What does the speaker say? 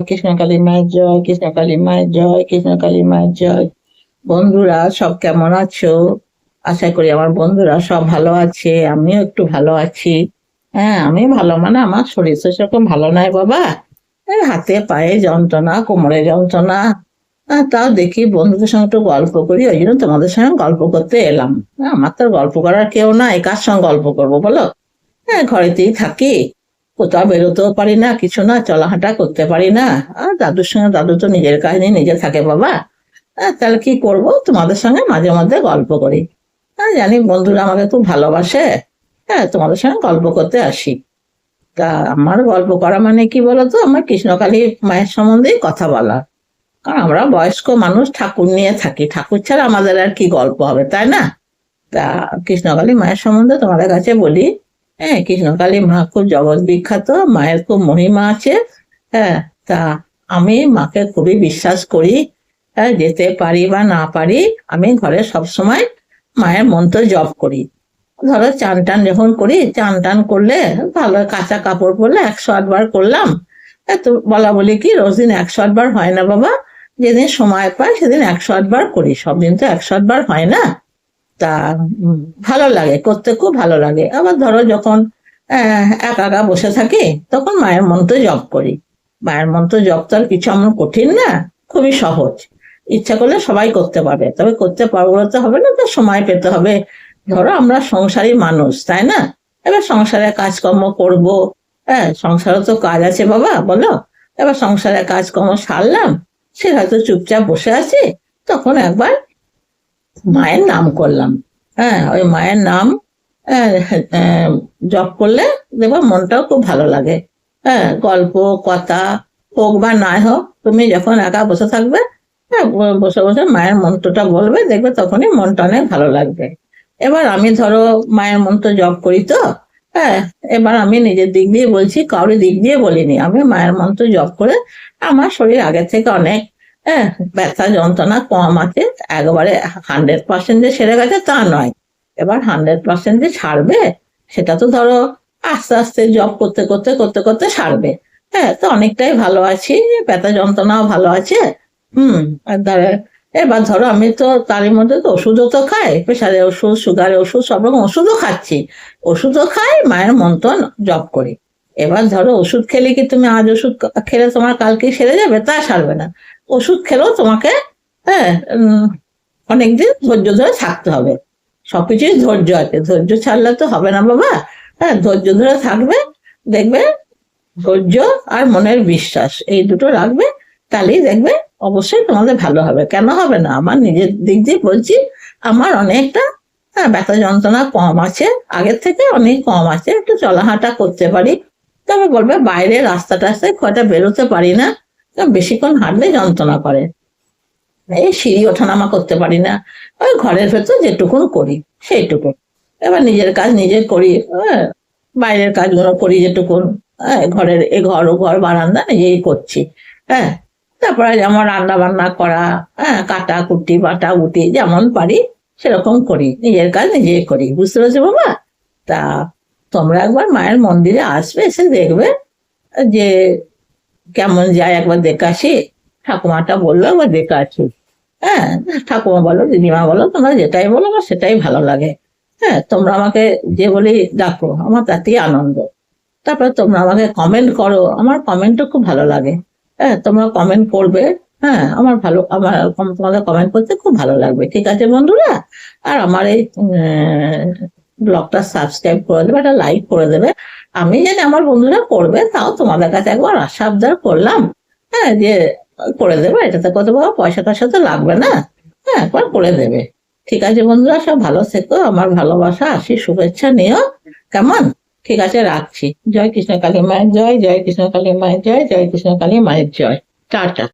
কৃষ্ণকালী মায়ের জয়, কৃষ্ণকালী মায়ের জয়, কৃষ্ণকালী মায়ের জয়। বন্ধুরা সব কেমন আছো? আশা করি আমার বন্ধুরা সব ভালো আছে, আমিও একটু ভালো আছি। হ্যাঁ, আমি ভালো মানে আমার শরীর তো সেরকম ভালো নয় বাবা। এই হাতে পায়ে যন্ত্রণা, কোমরে যন্ত্রণা। তাও দেখি বন্ধুদের সঙ্গে একটু গল্প করি, ওই জন্য তোমাদের সঙ্গে গল্প করতে এলাম। আমার তো গল্প করার কেউ নাই, কার সঙ্গে গল্প করবো বলো? হ্যাঁ, ঘরেতেই থাকি, কোথাও বেরোতেও পারি না, কিছু না, চলাহাঁটা করতে পারি না। আর দাদুর সঙ্গে, দাদু তো নিজের কাজ নিয়ে নিজে থাকে বাবা। তাহলে কি করব, তোমাদের সঙ্গে মাঝে মধ্যে গল্প করি। জানি বন্ধুরা আমাকে খুব ভালোবাসে। হ্যাঁ, তোমাদের সঙ্গে গল্প করতে আসি। তা আমার গল্প করা মানে কি বলতো, আমার কৃষ্ণকালী মায়ের সম্বন্ধেই কথা বলা। কারণ আমরা বয়স্ক মানুষ, ঠাকুর নিয়ে থাকি, ঠাকুর ছাড়া আমাদের আর কি গল্প হবে, তাই না? তা কৃষ্ণকালী মায়ের সম্বন্ধে তোমাদের কাছে বলি। হ্যাঁ, কৃষ্ণকালী মা খুব জগৎ বিখ্যাত, মায়ের খুব মহিমা আছে। হ্যাঁ, তা আমি মাকে খুবই বিশ্বাস করি। হ্যাঁ, যেতে পারি বা না পারি, আমি ঘরে সবসময় মায়ের মন্ত্র জপ করি। ধরো চান টান যখন করি, চান টান করলে ভালো কাঁচা কাপড় পরলে 108 বার করলাম। এত বলা বলি কি, রোজ দিন 108 বার হয় না বাবা। যেদিন সময় পাই সেদিন 108 বার করি, সব দিন তো 108 বার হয় না। তা ভালো লাগে করতে, খুব ভালো লাগে। আবার ধরো যখন একা একা বসে থাকি, তখন মায়ের মন্ত্র জপ করি। মায়ের মন্ত্র জপ তো আর কিছু আমার কঠিন না, খুবই সহজ। ইচ্ছা করলে সবাই করতে পারবে, তবে করতে পারবো বলতে হবে না, তো সময় পেতে হবে। ধরো আমরা সংসারী মানুষ, তাই না? এবার সংসারে কাজকর্ম করব। হ্যাঁ, সংসারে তো কাজ আছে বাবা, বলো। এবার সংসারে কাজকর্ম সারলাম, সে হয়তো চুপচাপ বসে আছে, তখন একবার মায়ের নাম করলাম। হ্যাঁ, ওই মায়ের নাম আহ, আহ, জপ করলে দেখবো মনটাও খুব ভালো লাগে। হ্যাঁ, গল্প কথা হোক বা নাই হোক, তুমি যখন একা বসে থাকবে, হ্যাঁ, বসে বসে মায়ের মন্ত্রটা বলবে, দেখবে তখনই মনটা অনেক ভালো লাগবে। এবার আমি ধরো মায়ের মন্ত্র জপ করি তো। হ্যাঁ, এবার আমি নিজের দিক দিয়ে বলছি, কাউরি দিক দিয়ে বলিনি। আমি মায়ের মন্ত্র জপ করে আমার শরীর আগের থেকে অনেক, হ্যাঁ, ব্যথা যন্ত্রণা কম আছে। একবারে 100% যে সেরে গেছে তা নয়। এবার 100% যে ছাড়বে, সেটা তো ধরো আস্তে আস্তে জব করতে করতে করতে করতে সারবে। হ্যাঁ, তো অনেকটাই ভালো আছি, ব্যথা যন্ত্রণাও ভালো আছে। আর এবার ধরো আমি তো তারই মধ্যে তো ওষুধও তো খাই, প্রেশারের ওষুধ, সুগারের ওষুধ, সব রকম ওষুধও খাচ্ছি। ওষুধও খাই, মায়ের মন্ত্র জপ করি। এবার ধরো ওষুধ খেলে কি তুমি আজ ওষুধ খেলে তোমার কালকে সেরে যাবে? তা সারবে না। ওষুধ খেলেও তোমাকে, হ্যাঁ, অনেকদিন ধৈর্য ধরে থাকতে হবে। সবকিছুই ধৈর্য আছে, ধৈর্য ছাড়লে তো হবে না বাবা। হ্যাঁ, ধৈর্য ধরে থাকবে, দেখবে। ধৈর্য আর মনের বিশ্বাস, এই দুটো রাখবে, তাহলেই দেখবে অবশ্যই তোমাদের ভালো হবে। কেন হবে না? আমার নিজের দিক দিয়ে বলছি, আমার অনেকটা, হ্যাঁ, ব্যথা যন্ত্রণা কম আছে, আগের থেকে অনেক কম আছে, একটু চলাহাঁটা করতে পারি। তবে বলবে বাইরে রাস্তা টাস্তায় খুব একটা বেরোতে পারি না, বেশিক্ষণ হাঁটলে যন্ত্রণা করে। এই সিঁড়ি ওঠানামা করতে পারি না। ওই ঘরের ভেতর যেটুকুন করি সেইটুকু। এবার নিজের কাজ নিজে করি। হ্যাঁ, বাইরের কাজগুলো করি যেটুকুন। হ্যাঁ, ঘরের এ ঘর ও ঘর বারান্দা নিজেই করছি। হ্যাঁ, তারপরে যেমন রান্না বান্না করা, হ্যাঁ, কাটা কুটি বাটা উটি যেমন পারি সেরকম করি, নিজের কাজ নিজেই করি। বুঝতে পারছো বাবা? তা তোমরা একবার মায়ের মন্দিরে আসবে, এসে দেখবে যে কেমন যায়, একবার দেখে আসি। ঠাকুমাটা বললো একবার দেখে আসি। হ্যাঁ, ঠাকুমা বলো, দিদিমা বলো, তোমরা যেটাই বলো আমার সেটাই ভালো লাগে। হ্যাঁ, তোমরা আমাকে যে বলি ডাকো, আমার তাতেই আনন্দ। তারপরে তোমরা আমাকে কমেন্ট করো, আমার কমেন্টও খুব ভালো লাগে। হ্যাঁ, তোমরা কমেন্ট করবে। হ্যাঁ, আমার ভালো, আমার তোমাদের কমেন্ট করতে খুব ভালো লাগবে। ঠিক আছে বন্ধুরা? আর আমার এই ব্লগটা সাবস্ক্রাইব করে দেবে, একটা লাইক করে দেবে। আমি জানি আমার বন্ধুরা করবে, তাও তোমাদের কাছে একবার আশা আবদার করলাম। হ্যাঁ, যে করে দেবে, এটাতে কত বাবা পয়সা টয়সা তো লাগবে না। হ্যাঁ, একবার করে দেবে। ঠিক আছে বন্ধুরা, সব ভালো থেকো, আমার ভালোবাসা আশীর্বাদ শুভেচ্ছা নিও। কেমন? ঠিক আছে, রাখছি। জয় কৃষ্ণ কালী মায়ের জয়, জয় কৃষ্ণ কালী মায়ের জয়, জয় কৃষ্ণ কালী মায়ের জয়। টাটা।